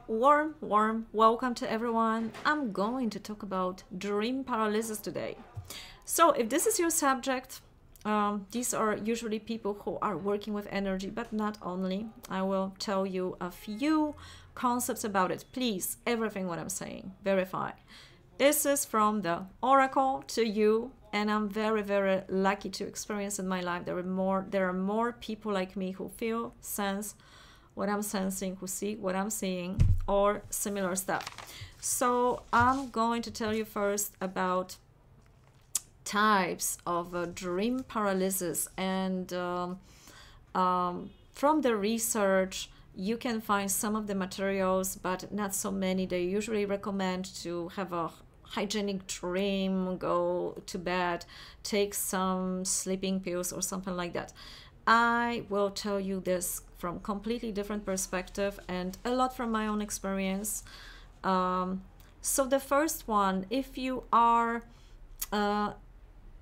Warm welcome to everyone. I'm going to talk about dream paralysis today. So, if this is your subject, these are usually people who are working with energy, but not only. I will tell you a few concepts about it. Please, everything what I'm saying, verify. This is from the oracle to you, and I'm very lucky to experience in my life. There are more people like me who feel, sense what I'm sensing, who see what I'm seeing, or similar stuff. So I'm going to tell you first about types of dream paralysis, and from the research you can find some of the materials, but not so many. They usually recommend to have a hygienic dream, go to bed, take some sleeping pills or something like that. I will tell you this from completely different perspective and a lot from my own experience. So the first one, if you are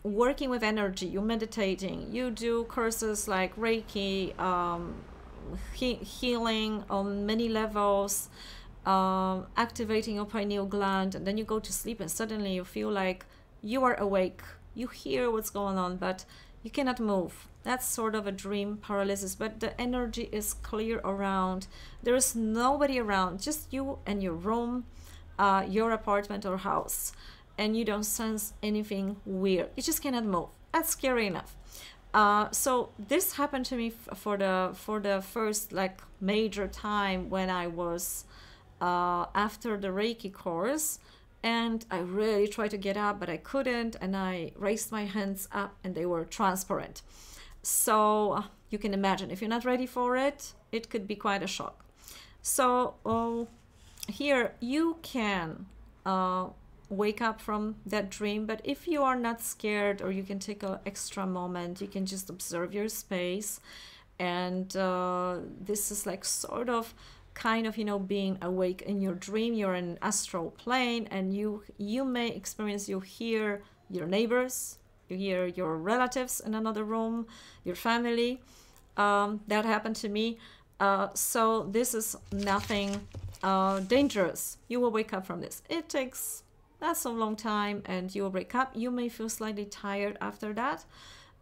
working with energy, you're meditating, you do courses like Reiki, healing on many levels, activating your pineal gland, and then you go to sleep and suddenly you feel like you are awake, you hear what's going on, but you cannot move. That's sort of a dream paralysis, but the energy is clear around. There is nobody around, just you and your room, your apartment or house, and you don't sense anything weird. You just cannot move. That's scary enough. So this happened to me for the first like major time when I was after the Reiki course, and I really tried to get up, but I couldn't, and I raised my hands up and they were transparent. So you can imagine, if you're not ready for it, it could be quite a shock. So here you can wake up from that dream, but if you are not scared, or you can take an extra moment, you can just observe your space, and this is like sort of kind of, you know, being awake in your dream. You're in an astral plane, and you may experience, you hear your neighbors, you hear your relatives in another room, your family. That happened to me. So this is nothing dangerous. You will wake up from this. It takes not so long time, and you will wake up. You may feel slightly tired after that,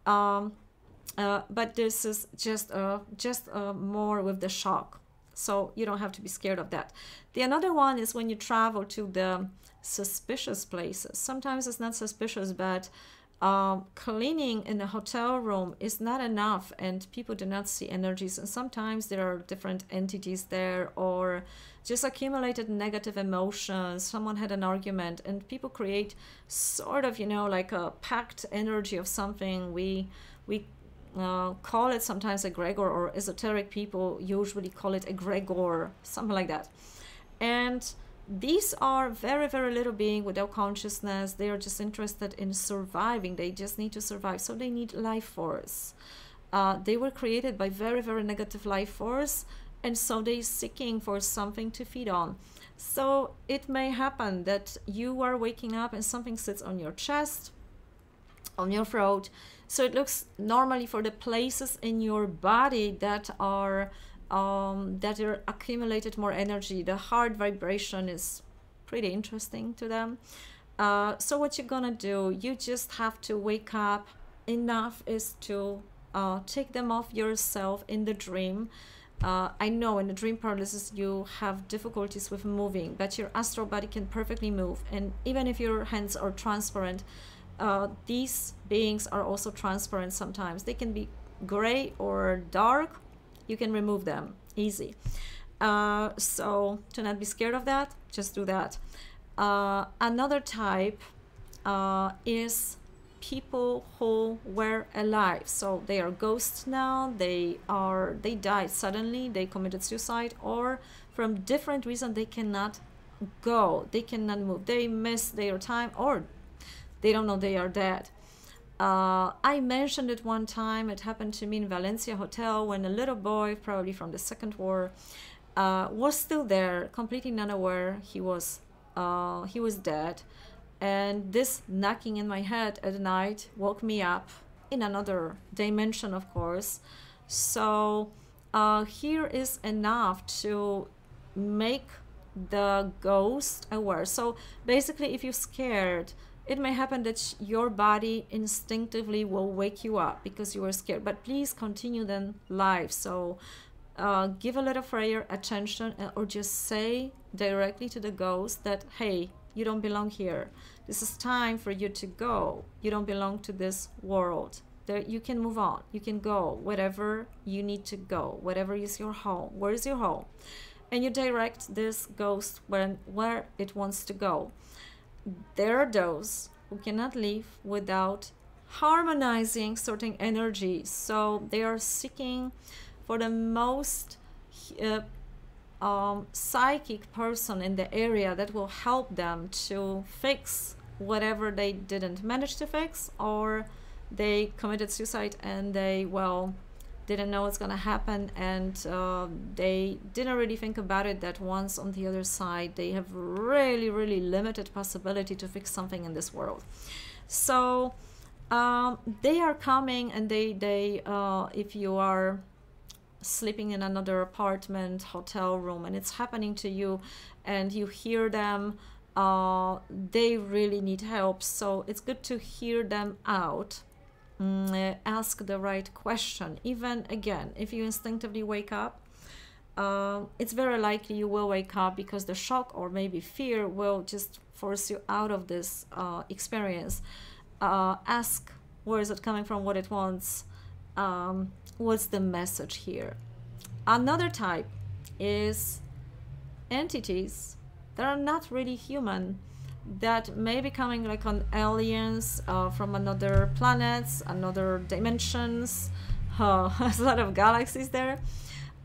but this is just more with the shock. So you don't have to be scared of that. The another one is when you travel to the suspicious places. Sometimes it's not suspicious, but cleaning in a hotel room is not enough, and people do not see energies, and sometimes there are different entities there, or just accumulated negative emotions. Someone had an argument, and people create sort of, you know, like a packed energy of something. We call it sometimes egregor, or esoteric people usually call it egregor, something like that. And these are very little being without consciousness. They are just interested in surviving. They just need to survive, so they need life force. They were created by very negative life force, and so they're seeking for something to feed on. So it may happen that you are waking up and something sits on your chest, on your throat. So it looks normally for the places in your body that are accumulated more energy. The heart vibration is pretty interesting to them. So what you're gonna do, you just have to wake up. Enough is to take them off yourself in the dream. I know in the dream paralysis you have difficulties with moving, but your astral body can perfectly move, and even if your hands are transparent, these beings are also transparent sometimes. They can be gray or dark. You can remove them easy. So to not be scared of that, just do that. Another type is people who were alive. So they are ghosts now. They died suddenly. They committed suicide, or from different reasons they cannot go. They cannot move. They miss their time, or they don't know they are dead. I mentioned it one time. It happened to me in Valencia hotel when a little boy, probably from the Second War, was still there, completely not aware he was dead. And this knocking in my head at night woke me up in another dimension, of course. So here is enough to make the ghost aware. So basically, if you're scared, it may happen that your body instinctively will wake you up because you were scared, but please continue then live. So give a little prayer, attention, or just say directly to the ghost that, hey, you don't belong here. This is time for you to go. You don't belong to this world. There, you can move on. You can go wherever you need to go, whatever is your home. Where is your home? And you direct this ghost where it wants to go. There are those who cannot leave without harmonizing certain energies. So they are seeking for the most psychic person in the area that will help them to fix whatever they didn't manage to fix, or they committed suicide and they, well, didn't know what's gonna happen, and they didn't really think about it that once on the other side they have really, really limited possibility to fix something in this world. So they are coming, and they if you are sleeping in another apartment, hotel room, and it's happening to you and you hear them, they really need help. So it's good to hear them out. Ask the right question. Even again, if you instinctively wake up, it's very likely you will wake up because the shock or maybe fear will just force you out of this experience. Ask, where is it coming from, what it wants, what's the message here. Another type is entities that are not really human, that may be coming like on aliens from another planets, another dimensions. There's a lot of galaxies there.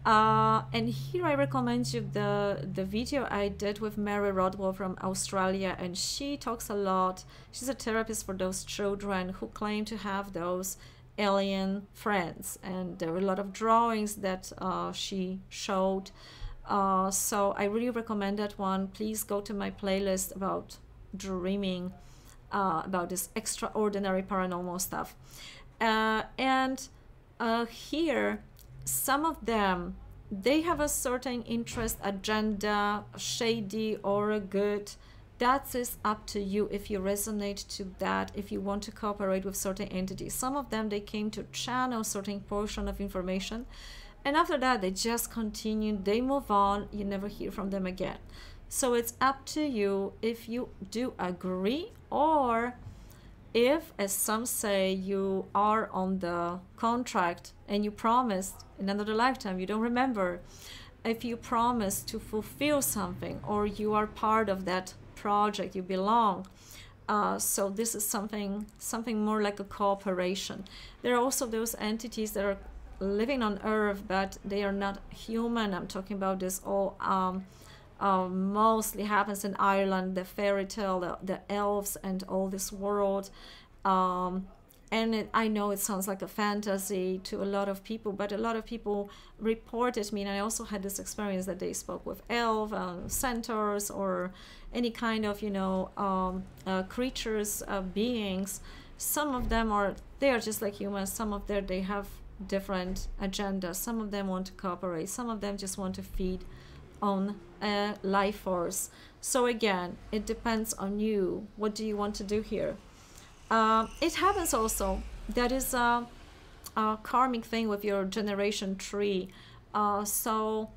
And here I recommend you the video I did with Mary Rodwell from Australia, and she talks a lot. She's a therapist for those children who claim to have those alien friends, and there were a lot of drawings that she showed. So I really recommend that one. Please go to my playlist about dreaming, about this extraordinary paranormal stuff. And here, some of them, they have a certain interest, agenda, shady or good. That is up to you if you resonate to that, if you want to cooperate with certain entities. Some of them, they came to channel certain portion of information, and after that they just continue, they move on, you never hear from them again. So it's up to you if you do agree, or if, as some say, you are on the contract and you promised in another lifetime, you don't remember, if you promise to fulfill something, or you are part of that project, you belong. So this is something more like a cooperation. There are also those entities that are living on Earth, but they are not human. I'm talking about this all mostly happens in Ireland, the fairy tale, the elves and all this world. And I know it sounds like a fantasy to a lot of people, but a lot of people reported me, and I also had this experience that they spoke with elf, centaurs, or any kind of, you know, creatures, beings. Some of them they are just like humans. Some of them, they have different agendas. Some of them want to cooperate. Some of them just want to feed on life force. So again, it depends on you. What do you want to do here? It happens also, that is a karmic thing with your generation tree. So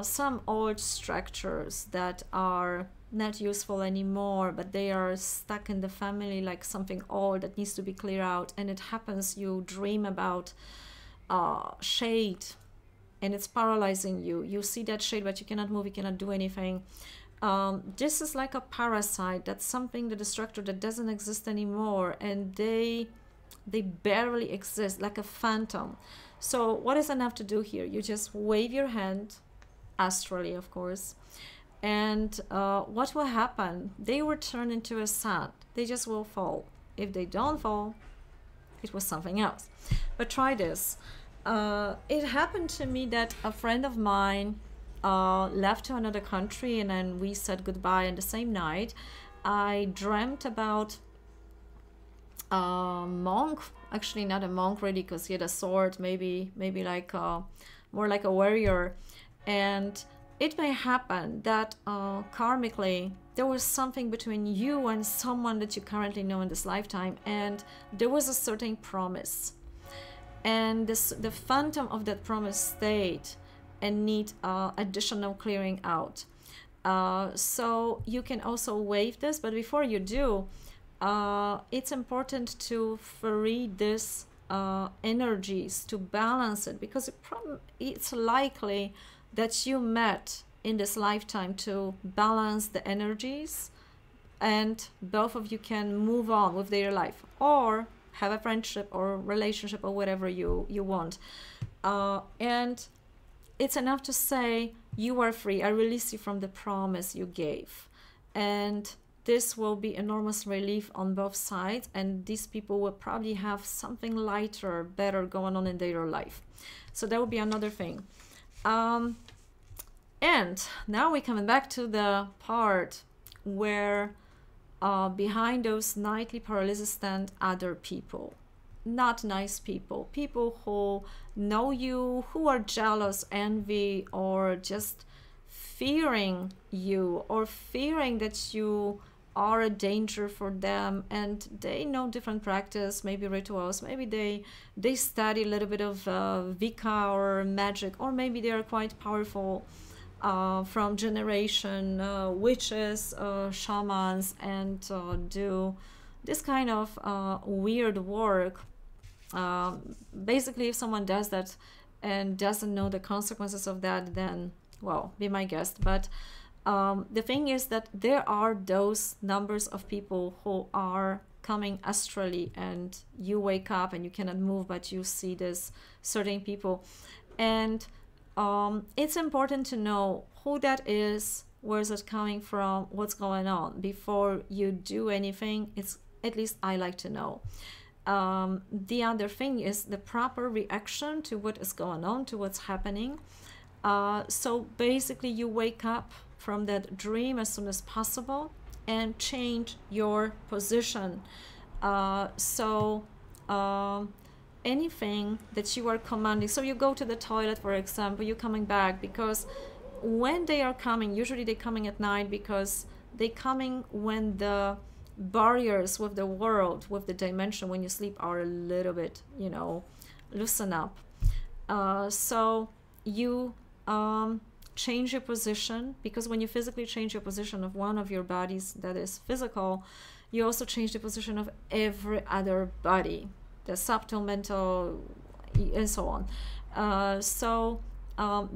some old structures that are not useful anymore, but they are stuck in the family, like something old that needs to be cleared out. And it happens, you dream about shade, and it's paralyzing you. You see that shade, but you cannot move, you cannot do anything. This is like a parasite. That's something, that a structure that doesn't exist anymore, and they barely exist, like a phantom. So what is enough to do here? You just wave your hand, astrally of course, and what will happen? They will turn into a sand. They just will fall. If they don't fall, it was something else. But try this. It happened to me that a friend of mine left to another country, and then we said goodbye. And the same night I dreamt about a monk, actually not a monk really, because he had a sword, maybe like more like a warrior, and it may happen that karmically there was something between you and someone that you currently know in this lifetime, and there was a certain promise, and the phantom of that promise stayed and need additional clearing out. So you can also waive this, but before you do, it's important to free this energies, to balance it, because it's likely that you met in this lifetime to balance the energies, and both of you can move on with their life, or have a friendship or relationship or whatever you want. And it's enough to say, you are free, I release you from the promise you gave. And this will be enormous relief on both sides, and these people will probably have something lighter, better going on in their life. So that would be another thing. And now we're coming back to the part where behind those nightly paralysis stand other people. Not nice people. People who know you, who are jealous, envy, or just fearing you, or fearing that you are a danger for them, and they know different practice, maybe rituals, maybe they study a little bit of Vika or magic, or maybe they are quite powerful from generation, witches, shamans, and do this kind of weird work. Basically, if someone does that and doesn't know the consequences of that, then, well, be my guest. But the thing is that there are those numbers of people who are coming astrally, and you wake up and you cannot move, but you see this certain people. And it's important to know who that is, where is it coming from, what's going on before you do anything. It's, at least I like to know. The other thing is the proper reaction to what is going on, to what's happening. So basically you wake up from that dream as soon as possible and change your position. Anything that you are commanding, so you go to the toilet, for example, you're coming back, because when they are coming, usually they're coming at night, because they're coming when the barriers with the world, with the dimension, when you sleep, are a little bit, you know, loosen up. So you change your position, because when you physically change your position of one of your bodies that is physical, you also change the position of every other body, the subtle, mental, and so on.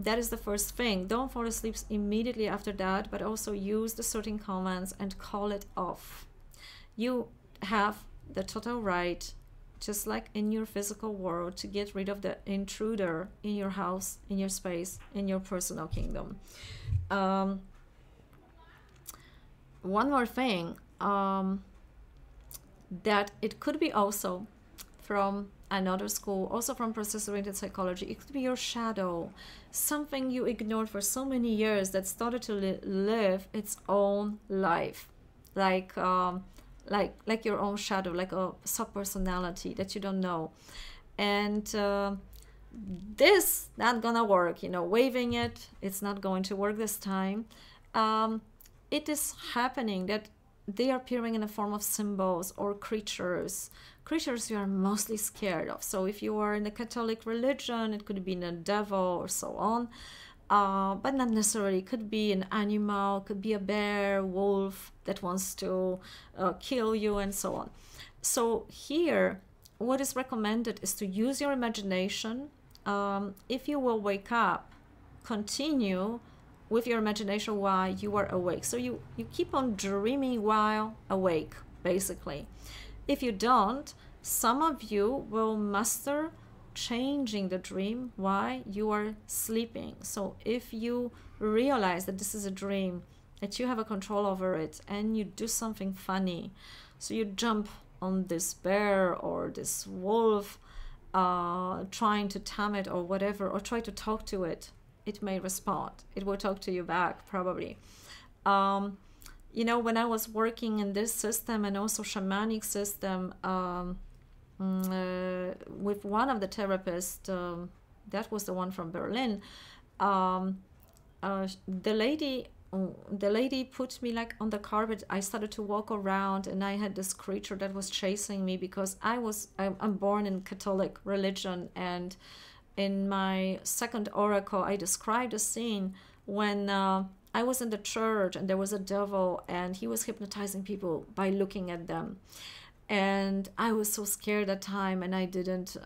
That is the first thing. Don't fall asleep immediately after that, but also use the certain commands and call it off. You have the total right, just like in your physical world, to get rid of the intruder in your house, in your space, in your personal kingdom. One more thing, that it could be also from another school, also from process-oriented psychology. It could be your shadow, something you ignored for so many years that started to live its own life, like your own shadow, like a sub-personality that you don't know. And this not gonna work, you know, waving it, it's not going to work this time. It is happening that they are appearing in the form of symbols or creatures you are mostly scared of. So if you are in the Catholic religion, it could be a devil or so on, but not necessarily. It could be an animal, could be a bear, wolf that wants to kill you, and so on. So here, what is recommended is to use your imagination. If you will wake up, continue with your imagination while you are awake. So you keep on dreaming while awake, basically. If you don't, some of you will master changing the dream while you are sleeping. So if you realize that this is a dream, that you have a control over it, and you do something funny, so you jump on this bear or this wolf, trying to tame it or whatever, or try to talk to it, it may respond. It will talk to you back, probably. You know, when I was working in this system and also shamanic system, with one of the therapists, that was the one from Berlin, the lady put me like on the carpet. I started to walk around, and I had this creature that was chasing me because I'm born in Catholic religion, and in my second oracle I described a scene when I was in the church and there was a devil and he was hypnotizing people by looking at them, and I was so scared at time, and I didn't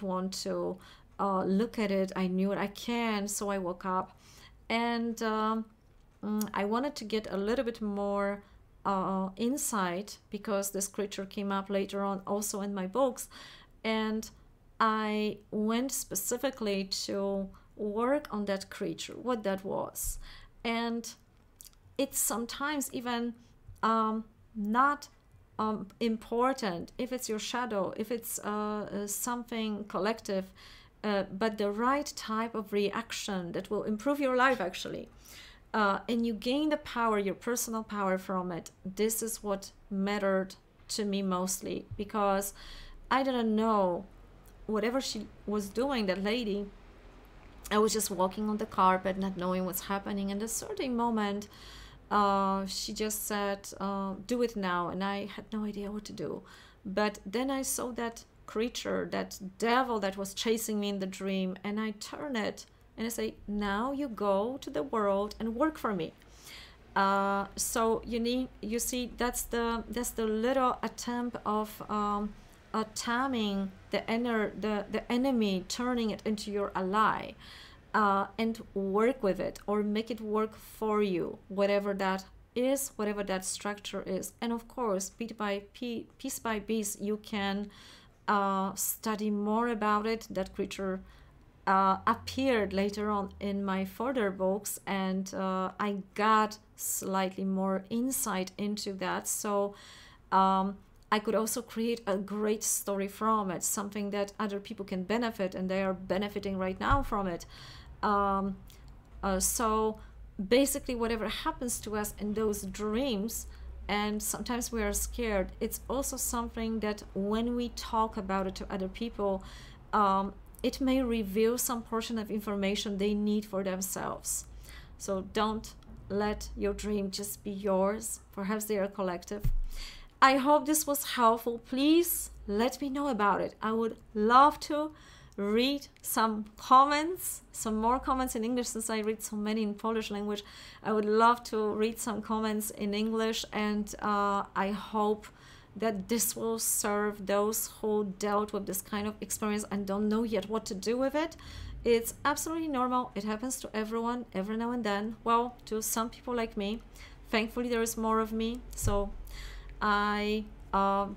want to look at it. I knew it, I can, so I woke up, and I wanted to get a little bit more insight because this creature came up later on also in my books, and I went specifically to work on that creature, what that was. And it's sometimes even not important if it's your shadow, if it's something collective, but the right type of reaction that will improve your life actually. And you gain the power, your personal power from it. This is what mattered to me mostly, because I didn't know whatever she was doing, that lady. I was just walking on the carpet, not knowing what's happening. And at a certain moment, she just said, do it now. And I had no idea what to do. But then I saw that creature, that devil that was chasing me in the dream, and I turn it and I say, now you go to the world and work for me. So you see, that's the little attempt of taming the enemy, turning it into your ally, and work with it or make it work for you, whatever that is, whatever that structure is. And of course, piece by piece, you can study more about it. That creature appeared later on in my further books, and I got slightly more insight into that. So I could also create a great story from it, something that other people can benefit, and they are benefiting right now from it. So basically, whatever happens to us in those dreams, and sometimes we are scared, it's also something that when we talk about it to other people, it may reveal some portion of information they need for themselves. So don't let your dream just be yours. Perhaps they are collective. I hope this was helpful. Please let me know about it. I would love to read some comments, some more comments in English, since I read so many in Polish language. I would love to read some comments in English, and I hope that this will serve those who dealt with this kind of experience and don't know yet what to do with it. It's absolutely normal. It happens to everyone every now and then. Well, to some people like me. Thankfully, there is more of me. So I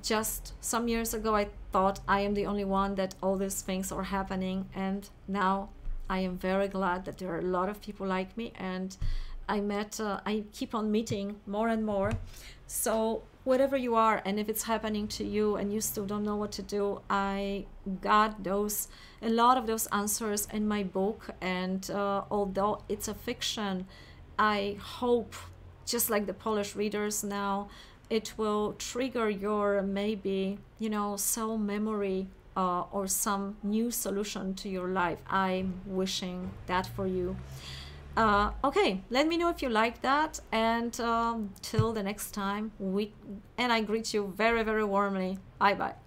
just some years ago, I thought I am the only one that all these things are happening, and now I am very glad that there are a lot of people like me, and I keep on meeting more and more. So whatever you are, and if it's happening to you and you still don't know what to do, I got a lot of those answers in my book. And although it's a fiction, I hope, just like the Polish readers now, it will trigger your maybe, soul memory or some new solution to your life. I'm wishing that for you. Okay, let me know if you like that, and till the next time, and I greet you very, very warmly. Bye bye.